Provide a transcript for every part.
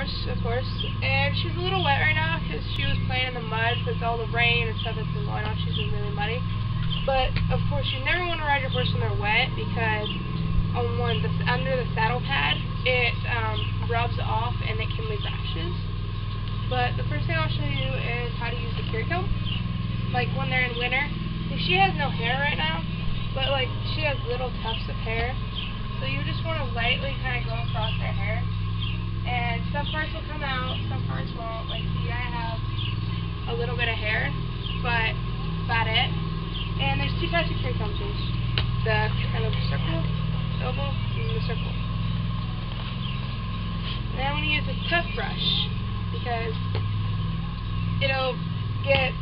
horse, of course, and she's a little wet right now because she was playing in the mud with all the rain and stuff that's been going on. She's been really muddy. But, of course, you never want to ride your horse when they're wet because under the saddle pad, it rubs off and it can leave rashes. But the first thing I'll show you is how to use the carry comb. Like when they're in winter. She has no hair right now, but like she has little tufts of hair. So you just want to lightly kind of go across their hair. And some parts will come out, some parts won't. Like see, I have a little bit of hair, but that's about it. And there's two types of carry comb tools. The kind of circle, oval, and the circle. And I want to use a tough brush because it'll get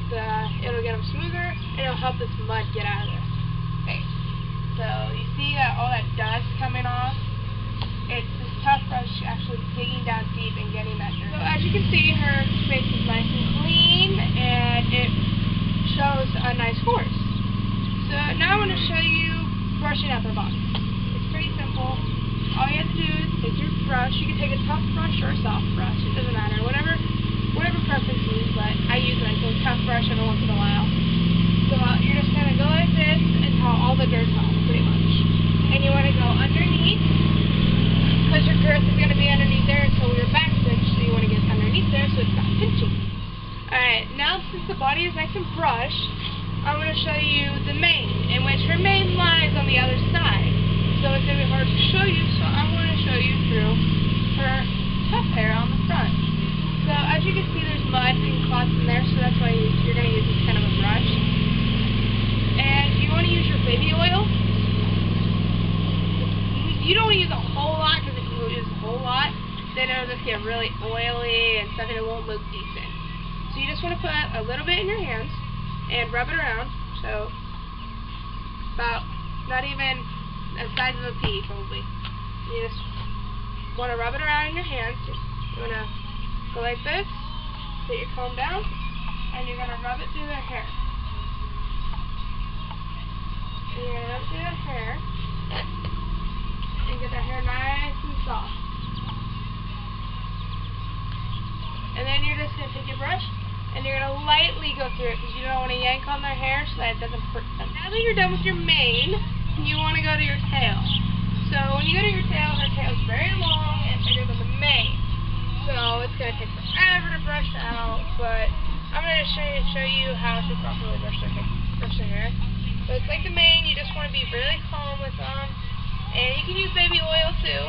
them smoother and it'll help this mud get out of their face. So you see all that dust coming off? It's this tough brush actually digging down deep and getting that dirt. So as you can see, her face is nice and clean and it shows a nice horse. So now I want to show you brushing out their body. It's pretty simple. All you have to do is take your brush. You can take a tough brush or a soft brush. It doesn't matter. Whatever preference you use, but I use a tough brush every once in a while. So you're just going to go like this until all the dirt's off, pretty much. And you want to go underneath, because your girth is going to be underneath there until your back's pinched, so you want to get underneath there so it's not pinching. Alright, now since the body is nice and brushed, I'm going to show you the mane, in which her mane lies on the other side. So it's going to be hard to show you, so I'm going to show you through her tough hair on the front. So as you can see, there's mud and clots in there, so that's why you're going to use this kind of a brush. And you want to use your baby oil. You don't want to use a whole lot, because if you use a whole lot, then it'll just get really oily and stuff, and it won't look decent. So you just want to put a little bit in your hands and rub it around. So about not even the size of a pea, probably. You just want to rub it around in your hands. You want to go like this, put your comb down, and you're going to rub it through their hair. And you're going to rub it through their hair, and get their hair nice and soft. And then you're just going to take your brush, and you're going to lightly go through it, because you don't want to yank on their hair so that it doesn't hurt them. Now that you're done with your mane, you want to go to your tail. So when you go to your tail, her tail is very long and bigger than the mane. So it's going to take forever to brush out, but I'm going to show you how to properly brush their hair. So it's like the mane, you just want to be really calm with them. And you can use baby oil too.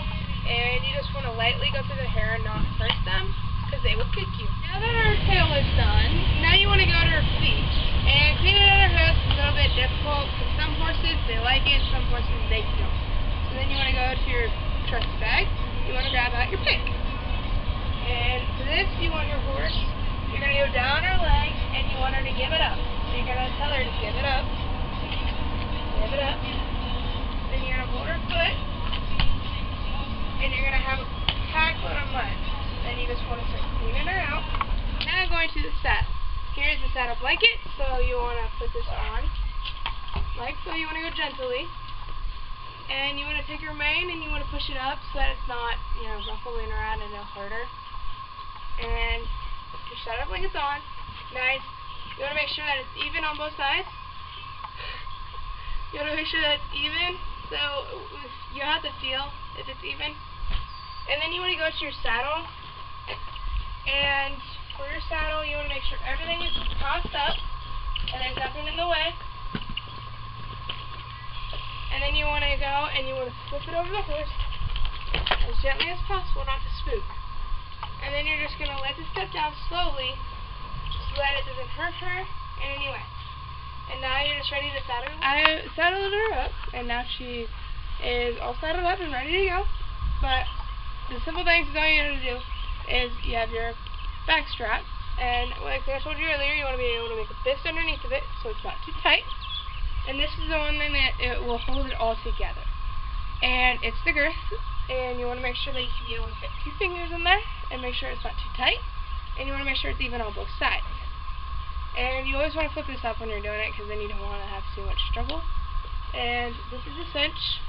And you just want to lightly go through the hair and not hurt them, because they will kick you. Now that her tail is done, now you want to go to her feet. And cleaning out her hooves is a little bit difficult, because some horses, they like it, some horses, they don't. So then you want to go to your trusty bag, you want to grab out your pick. And for this, you want your horse, you're going to go down her leg, and you want her to give it up. So you're going to tell her to give it up. Give it up. Then you're going to hold her foot, and you're going to have a pack load of mud. Then you just want to start cleaning her out. Now going to the saddle. Here's the saddle blanket, so you want to put this on. Like so, you want to go gently. And you want to take your mane and you want to push it up so that it's not, ruffling around and it'll hurt her. And your saddle blanket's on. Nice. You want to make sure that it's even on both sides. You want to make sure that it's even. So you have to feel if it's even. And then you want to go to your saddle. And for your saddle, you want to make sure everything is tossed up and there's nothing in the way. And then you want to go and you want to flip it over the horse as gently as possible, not to spook. And then you're just going to let this step down slowly so that it doesn't hurt her in any way. And now you're just ready to saddle her. I saddled her up, and now she is all saddled up and ready to go. But the simple things is all you have to do is you have your back strap. And like I told you earlier, you want to be able to make a fist underneath of it so it's not too tight. And this is the one thing that it will hold it all together. And it's the girth. And you want to make sure that you can be able to fit 2 fingers in there and make sure it's not too tight. And you want to make sure it's even on both sides. And you always want to flip this up when you're doing it, because then you don't want to have too much struggle. And this is a cinch.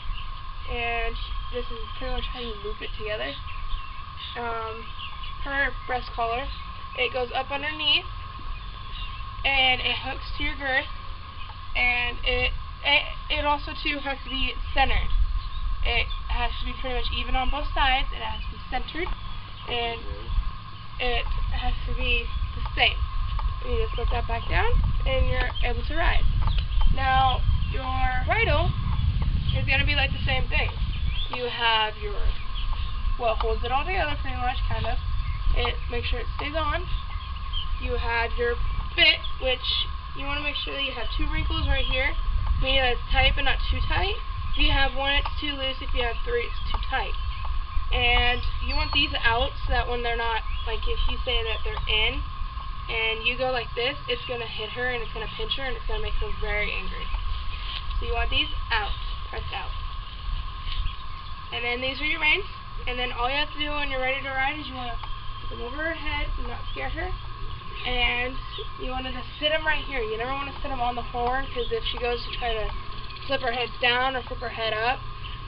And this is pretty much how you loop it together. her breast collar. It goes up underneath, and it hooks to your girth, and it also too has to be centered. It has to be pretty much even on both sides. It has to be centered, and it has to be the same. You just let that back down, and you're able to ride. Now, your bridle is going to be like the same thing. You have your, well, it holds it all together pretty much, kind of. It makes sure it stays on. You have your bit, which you want to make sure that you have 2 wrinkles right here, meaning that it's tight but not too tight. If you have 1, it's too loose. If you have 3, it's too tight. And you want these out so that when they're not, like if you say that they're in, and you go like this, it's going to hit her and it's going to pinch her and it's going to make her very angry. So you want these out, pressed out. And then these are your reins. And then all you have to do when you're ready to ride is you want to put them over her head and not scare her. And you want to just sit them right here. You never want to sit them on the horn, because if she goes to try to flip her head down or flip her head up,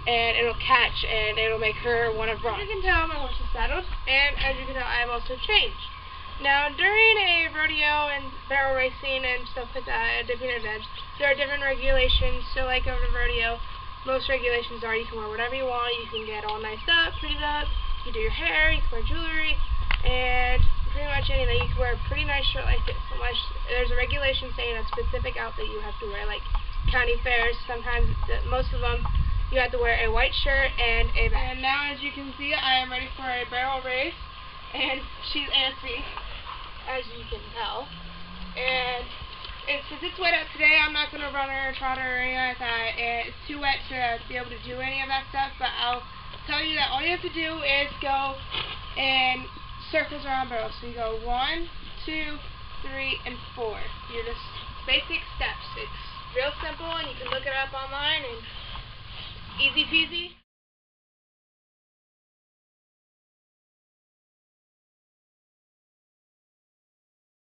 and it'll catch and it'll make her want to run. As you can tell, my horse is saddled, and as you can tell, I have also changed. Now, during a rodeo and barrel racing and stuff like that at different events, there are different regulations. So like over the rodeo, most regulations are you can wear whatever you want, you can get all niced up, prettied up, you can do your hair, you can wear jewelry, and pretty much anything. You can wear a pretty nice shirt like this, unless there's a regulation saying a specific outfit you have to wear, like county fairs. Sometimes, most of them, you have to wear a white shirt and a vest. And now, as you can see, I am ready for a barrel race, and she's antsy, as you can tell. And since it's wet out today, I'm not going to run her or trot her or anything like that. It's too wet to be able to do any of that stuff, but I'll tell you that all you have to do is go and circles around barrels. So you go 1, 2, 3, and 4. You're just basic steps. It's real simple, and you can look it up online, and easy peasy.